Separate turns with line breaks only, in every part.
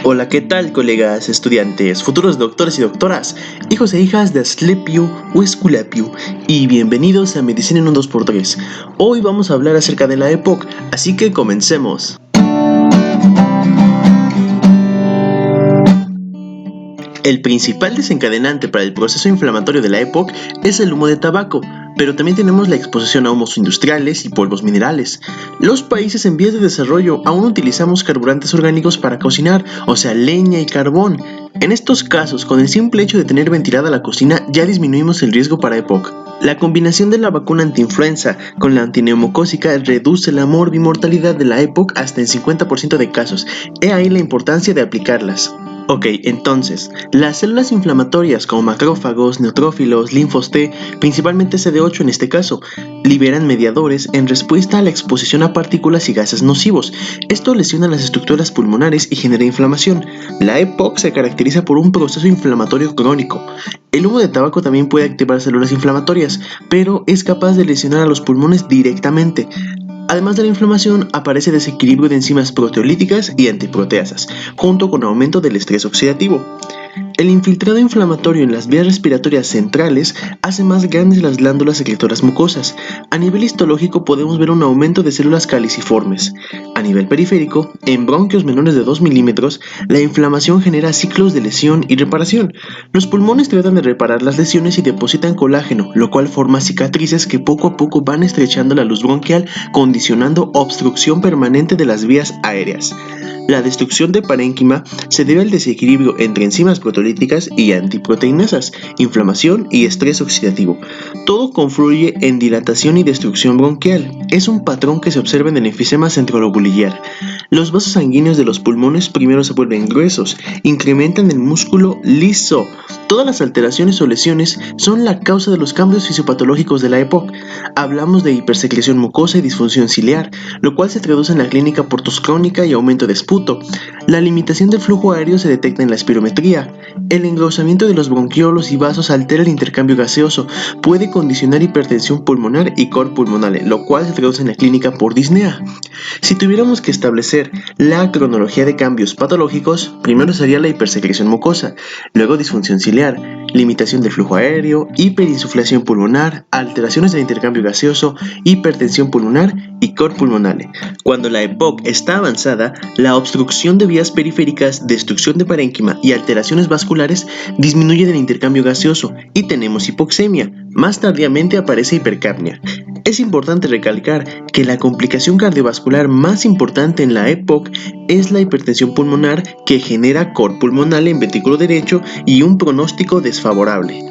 Hola, ¿qué tal, colegas, estudiantes, futuros doctores y doctoras, hijos e hijas de Asclepiu o Esculapiu, y bienvenidos a Medicina en un 2x3. Hoy vamos a hablar acerca de la EPOC, así que comencemos. El principal desencadenante para el proceso inflamatorio de la EPOC es el humo de tabaco, pero también tenemos la exposición a humos industriales y polvos minerales. Los países en vías de desarrollo aún utilizamos carburantes orgánicos para cocinar, o sea, leña y carbón. En estos casos, con el simple hecho de tener ventilada la cocina, ya disminuimos el riesgo para EPOC. La combinación de la vacuna antiinfluenza con la antineumocócica reduce la morbimortalidad de la EPOC hasta en 50% de casos. He ahí la importancia de aplicarlas. Ok, entonces, las células inflamatorias como macrófagos, neutrófilos, linfos T, principalmente CD8 en este caso, liberan mediadores en respuesta a la exposición a partículas y gases nocivos. Esto lesiona las estructuras pulmonares y genera inflamación. La EPOC se caracteriza por un proceso inflamatorio crónico. El humo de tabaco también puede activar células inflamatorias, pero es capaz de lesionar a los pulmones directamente. Además de la inflamación, aparece desequilibrio de enzimas proteolíticas y antiproteasas, junto con aumento del estrés oxidativo. El infiltrado inflamatorio en las vías respiratorias centrales hace más grandes las glándulas secretoras mucosas. A nivel histológico podemos ver un aumento de células caliciformes. A nivel periférico, en bronquios menores de 2 milímetros, la inflamación genera ciclos de lesión y reparación. Los pulmones tratan de reparar las lesiones y depositan colágeno, lo cual forma cicatrices que poco a poco van estrechando la luz bronquial, condicionando obstrucción permanente de las vías aéreas. La destrucción de parénquima se debe al desequilibrio entre enzimas proteolíticas y antiproteinasas, inflamación y estrés oxidativo. Todo confluye en dilatación y destrucción bronquial. Es un patrón que se observa en el enfisema centrolobulillar. Los vasos sanguíneos de los pulmones primero se vuelven gruesos, incrementan el músculo liso. Todas las alteraciones o lesiones son la causa de los cambios fisiopatológicos de la EPOC. Hablamos de hipersecreción mucosa y disfunción ciliar, lo cual se traduce en la clínica por tos crónica y aumento de esputo. La limitación del flujo aéreo se detecta en la espirometría. El engrosamiento de los bronquiolos y vasos altera el intercambio gaseoso, puede condicionar hipertensión pulmonar y cor pulmonale, lo cual se traduce en la clínica por disnea. Si tuviéramos que establecer la cronología de cambios patológicos, primero sería la hipersecreción mucosa, luego disfunción ciliar, limitación del flujo aéreo, hiperinsuflación pulmonar, alteraciones del intercambio gaseoso, hipertensión pulmonar y cor pulmonale. Cuando la EPOC está avanzada, la obstrucción de vías periféricas, destrucción de parénquima y alteraciones vasculares disminuyen el intercambio gaseoso y tenemos hipoxemia. Más tardíamente aparece hipercapnia. Es importante recalcar que la complicación cardiovascular más importante en la EPOC es la hipertensión pulmonar, que genera cor pulmonale en ventrículo derecho y un pronóstico desfavorable.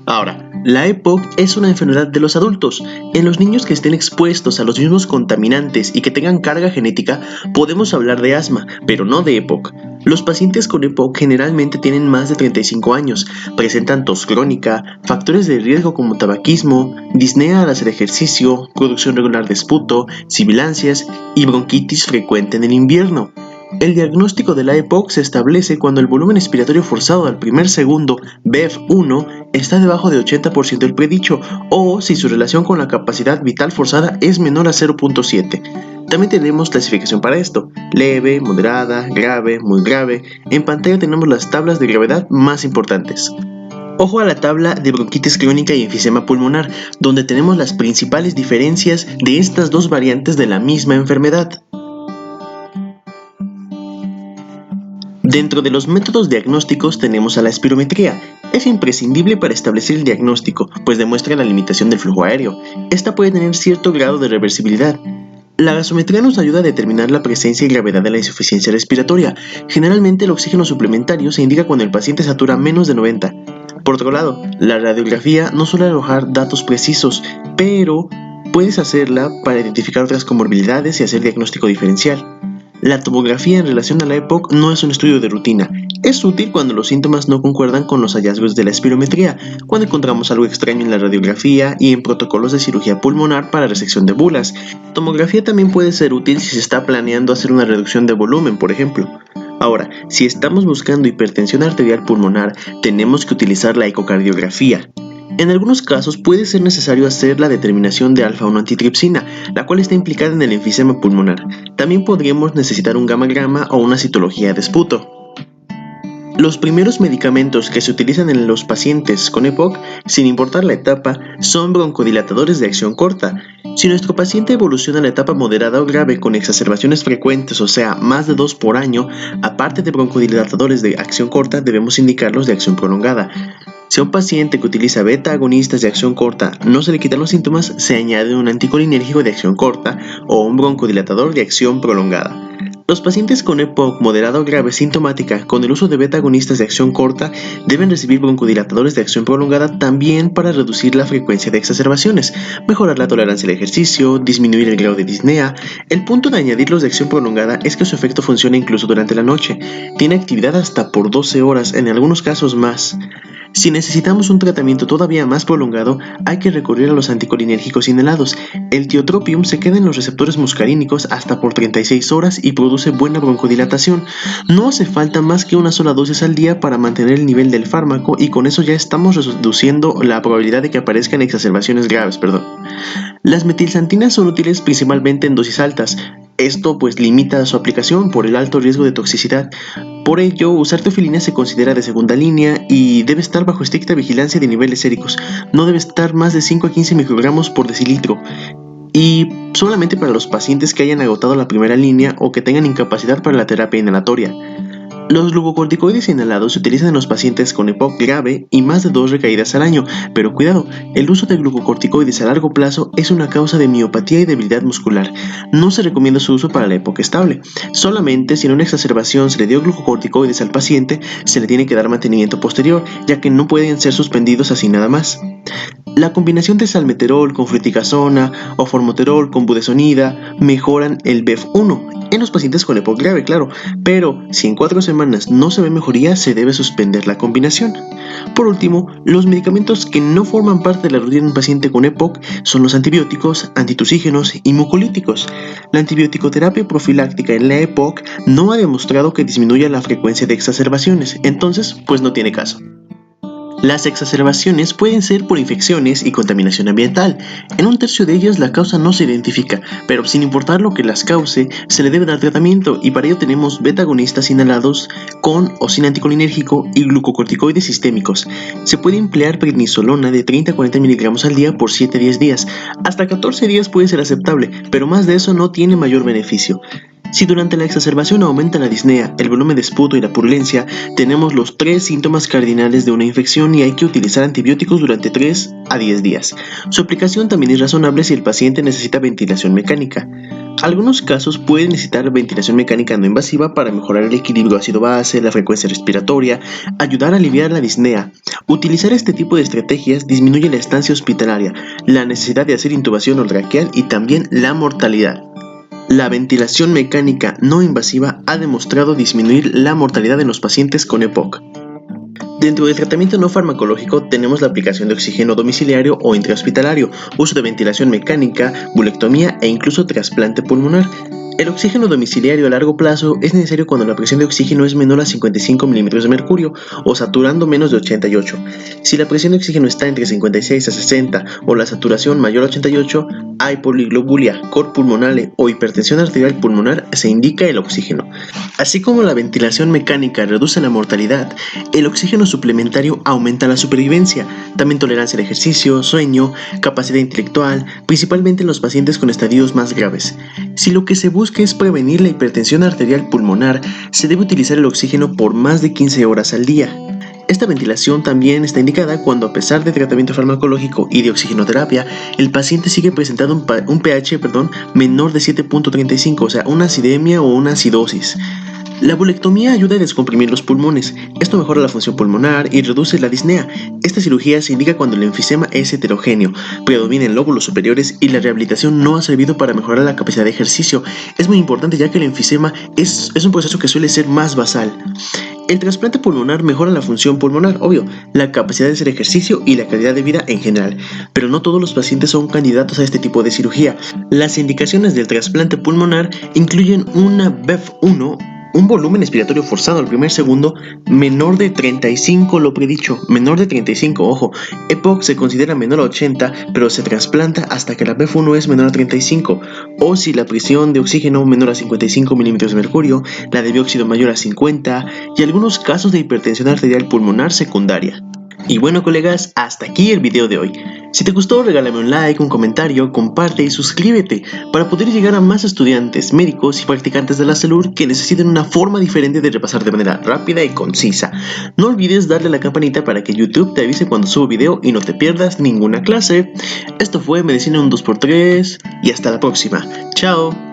Ahora, la EPOC es una enfermedad de los adultos. En los niños que estén expuestos a los mismos contaminantes y que tengan carga genética, podemos hablar de asma, pero no de EPOC. Los pacientes con EPOC generalmente tienen más de 35 años, presentan tos crónica, factores de riesgo como tabaquismo, disnea al hacer ejercicio, producción regular de esputo, sibilancias y bronquitis frecuente en el invierno. El diagnóstico de la EPOC se establece cuando el volumen expiratorio forzado al primer segundo, BEF1, está debajo de 80% del predicho, o si su relación con la capacidad vital forzada es menor a 0.7. También tenemos clasificación para esto: leve, moderada, grave, muy grave. En pantalla tenemos las tablas de gravedad más importantes. Ojo a la tabla de bronquitis crónica y enfisema pulmonar, donde tenemos las principales diferencias de estas dos variantes de la misma enfermedad. Dentro de los métodos diagnósticos tenemos a la espirometría. Es imprescindible para establecer el diagnóstico, pues demuestra la limitación del flujo aéreo. Esta puede tener cierto grado de reversibilidad. La gasometría nos ayuda a determinar la presencia y gravedad de la insuficiencia respiratoria. Generalmente el oxígeno suplementario se indica cuando el paciente satura menos de 90. Por otro lado, la radiografía no suele arrojar datos precisos, pero puedes hacerla para identificar otras comorbilidades y hacer diagnóstico diferencial. La tomografía en relación a la EPOC no es un estudio de rutina. Es útil cuando los síntomas no concuerdan con los hallazgos de la espirometría, cuando encontramos algo extraño en la radiografía y en protocolos de cirugía pulmonar para resección de bulas. Tomografía también puede ser útil si se está planeando hacer una reducción de volumen, por ejemplo. Ahora, si estamos buscando hipertensión arterial pulmonar, tenemos que utilizar la ecocardiografía. En algunos casos puede ser necesario hacer la determinación de alfa-1 antitripsina, la cual está implicada en el enfisema pulmonar. También podríamos necesitar un gamma-grama o una citología de esputo. Los primeros medicamentos que se utilizan en los pacientes con EPOC, sin importar la etapa, son broncodilatadores de acción corta. Si nuestro paciente evoluciona a la etapa moderada o grave con exacerbaciones frecuentes, o sea, más de 2 por año, aparte de broncodilatadores de acción corta, debemos indicarlos de acción prolongada. Si a un paciente que utiliza beta agonistas de acción corta no se le quitan los síntomas, se añade un anticolinérgico de acción corta o un broncodilatador de acción prolongada. Los pacientes con EPOC moderada o grave sintomática con el uso de beta agonistas de acción corta deben recibir broncodilatadores de acción prolongada también para reducir la frecuencia de exacerbaciones, mejorar la tolerancia al ejercicio, disminuir el grado de disnea. El punto de añadirlos de acción prolongada es que su efecto funciona incluso durante la noche. Tiene actividad hasta por 12 horas, en algunos casos más. Si necesitamos un tratamiento todavía más prolongado, hay que recurrir a los anticolinérgicos inhalados. El tiotropium se queda en los receptores muscarínicos hasta por 36 horas y produce buena broncodilatación. No hace falta más que una sola dosis al día para mantener el nivel del fármaco y con eso ya estamos reduciendo la probabilidad de que aparezcan exacerbaciones graves. Las metilxantinas son útiles principalmente en dosis altas. Esto pues limita su aplicación por el alto riesgo de toxicidad. Por ello, usar teofilina se considera de segunda línea y debe estar bajo estricta vigilancia de niveles séricos. No debe estar más de 5 a 15 microgramos por decilitro. Y solamente para los pacientes que hayan agotado la primera línea o que tengan incapacidad para la terapia inhalatoria. Los glucocorticoides inhalados se utilizan en los pacientes con EPOC grave y más de 2 recaídas al año, pero cuidado, el uso de glucocorticoides a largo plazo es una causa de miopatía y debilidad muscular. No se recomienda su uso para la EPOC estable. Solamente si en una exacerbación se le dio glucocorticoides al paciente, se le tiene que dar mantenimiento posterior, ya que no pueden ser suspendidos así nada más. La combinación de salmeterol con fluticasona o formoterol con budesonida mejoran el BEF1 en los pacientes con EPOC grave, claro, pero si en 4 semanas no se ve mejoría, se debe suspender la combinación. Por último, los medicamentos que no forman parte de la rutina de un paciente con EPOC son los antibióticos, antitusígenos y mucolíticos. La antibioticoterapia profiláctica en la EPOC no ha demostrado que disminuya la frecuencia de exacerbaciones, entonces pues no tiene caso. Las exacerbaciones pueden ser por infecciones y contaminación ambiental. En un tercio de ellas la causa no se identifica, pero sin importar lo que las cause, se le debe dar tratamiento y para ello tenemos beta-agonistas inhalados con o sin anticolinérgico y glucocorticoides sistémicos. Se puede emplear prednisolona de 30 a 40 miligramos al día por 7 a 10 días. Hasta 14 días puede ser aceptable, pero más de eso no tiene mayor beneficio. Si durante la exacerbación aumenta la disnea, el volumen de esputo y la purulencia, tenemos los 3 síntomas cardinales de una infección y hay que utilizar antibióticos durante 3 a 10 días. Su aplicación también es razonable si el paciente necesita ventilación mecánica. Algunos casos pueden necesitar ventilación mecánica no invasiva para mejorar el equilibrio ácido-base, la frecuencia respiratoria, ayudar a aliviar la disnea. Utilizar este tipo de estrategias disminuye la estancia hospitalaria, la necesidad de hacer intubación ortraqueal y también la mortalidad. La ventilación mecánica no invasiva ha demostrado disminuir la mortalidad en los pacientes con EPOC. Dentro del tratamiento no farmacológico tenemos la aplicación de oxígeno domiciliario o intrahospitalario, uso de ventilación mecánica, bulectomía e incluso trasplante pulmonar. El oxígeno domiciliario a largo plazo es necesario cuando la presión de oxígeno es menor a 55 milímetros de mercurio o saturando menos de 88. Si la presión de oxígeno está entre 56 a 60 o la saturación mayor a 88, hay poliglobulia, cor pulmonale o hipertensión arterial pulmonar, se indica el oxígeno. Así como la ventilación mecánica reduce la mortalidad, el oxígeno suplementario aumenta la supervivencia, también tolerancia al ejercicio, sueño, capacidad intelectual, principalmente en los pacientes con estadios más graves. Si lo que se busca es prevenir la hipertensión arterial pulmonar, se debe utilizar el oxígeno por más de 15 horas al día. Esta ventilación también está indicada cuando, a pesar de tratamiento farmacológico y de oxigenoterapia, el paciente sigue presentando un pH menor de 7.35, o sea, una acidemia o una acidosis. La bulectomía ayuda a descomprimir los pulmones. Esto mejora la función pulmonar y reduce la disnea. Esta cirugía se indica cuando el enfisema es heterogéneo, predomina en lóbulos superiores y la rehabilitación no ha servido para mejorar la capacidad de ejercicio. Es muy importante ya que el enfisema es un proceso que suele ser más basal. El trasplante pulmonar mejora la función pulmonar, obvio, la capacidad de hacer ejercicio y la calidad de vida en general, pero no todos los pacientes son candidatos a este tipo de cirugía. Las indicaciones del trasplante pulmonar incluyen una BEF1 Un volumen expiratorio forzado al primer segundo menor de 35, lo predicho, menor de 35, ojo. EPOC se considera menor a 80, pero se trasplanta hasta que la PF1 es menor a 35. O si la presión de oxígeno menor a 55 milímetros de mercurio, la de dióxido mayor a 50 y algunos casos de hipertensión arterial pulmonar secundaria. Y bueno, colegas, hasta aquí el video de hoy. Si te gustó, regálame un like, un comentario, comparte y suscríbete para poder llegar a más estudiantes, médicos y practicantes de la salud que necesiten una forma diferente de repasar de manera rápida y concisa. No olvides darle a la campanita para que YouTube te avise cuando subo video y no te pierdas ninguna clase. Esto fue Medicina en un 2x3 y hasta la próxima. Chao.